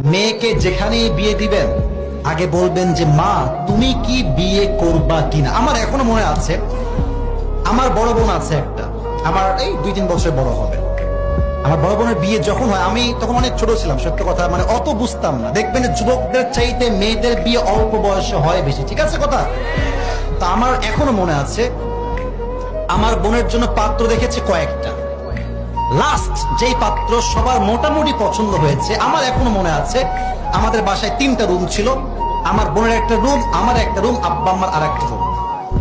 মেয়েকে যেখানেই বিয়ে দিবেন আগে বলবেন যে মা তুমি কি বিয়ে করবা কিনা। আমার এখনো মনে আছে, আমার বড় বোন আছে একটা, আমার এই 2-3 বছর বড় হবে। আমার বড় বোনের বিয়ে যখন হয়, আমি তখন অনেক ছোট ছিলাম, সত্য কথা, মানে অত বুঝতাম না। দেখবেন যুবকদের চাইতে মেয়েদের বিয়ে অল্প বয়সে হয় বেশি, ঠিক আছে কথা। তা আমার এখনো মনে আছে, আমার বোনের জন্য পাত্র দেখেছে কয়েকটা, লাস্ট যেই পাত্র সবার মোটামুটি পছন্দ হয়েছে, আমার এখনো মনে আছে, আমাদের বাসায় 3টা রুম ছিল, আমার বোনের একটা রুম, আমার একটা রুম, আব্বা আমার আর একটা রুম।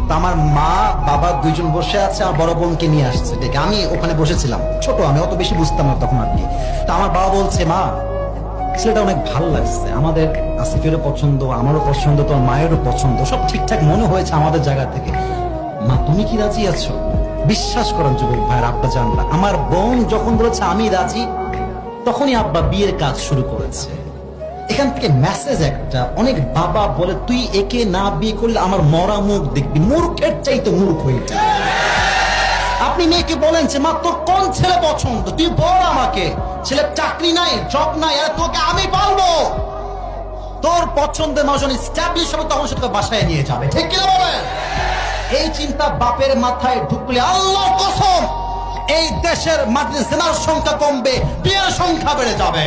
তো আমার মা বাবা 2জন বসে আছে, আমার বড় বোনকে নিয়ে আসছে ডেকে, আমি ওখানে বসেছিলাম, ছোট আমি, অত বেশি বুঝতাম না তখন আর কি। তো আমার বাবা বলছে মা ছেলেটা অনেক ভালো লাগছে, আমাদের আসিফেরও পছন্দ, আমারও পছন্দ, তোর মায়েরও পছন্দ, সব ঠিকঠাক মনে হয়েছে আমাদের জায়গা থেকে, মা তুমি কি রাজি আছো? বিশ্বাস করেন যুবক ভাইয়ের আব্বা জানলা, আমার বোন যখন বলেছে আমি রাজি, তখনই আব্বা বিয়ের কাজ শুরু করেছে। এখান থেকে মেসেজ একটা, অনেক বাবা বলে তুই একে না বিয়ে করলে আমার মরা মুখ দেখবি, মূর্খের চাইতে মূর্খ হইতে। আপনি মেয়েকে বলেন যে মা তোর কোন ছেলে পছন্দ, তুই বল আমাকে, ছেলের চাকরি নাই, জব নাই, আর তোকে আমি পালবো, তোর পছন্দের মানুষ স্ট্যাবলিশ হবে, তখন সেটাকে বাসায় নিয়ে যাবে, ঠিক কিনা বলেন? এই চিন্তা বাপের মাথায় ঢুকলে আল্লাহর কসম এই দেশের মাটিতে জেনার সংখ্যা কমবে, বিয়ের সংখ্যা বেড়ে যাবে।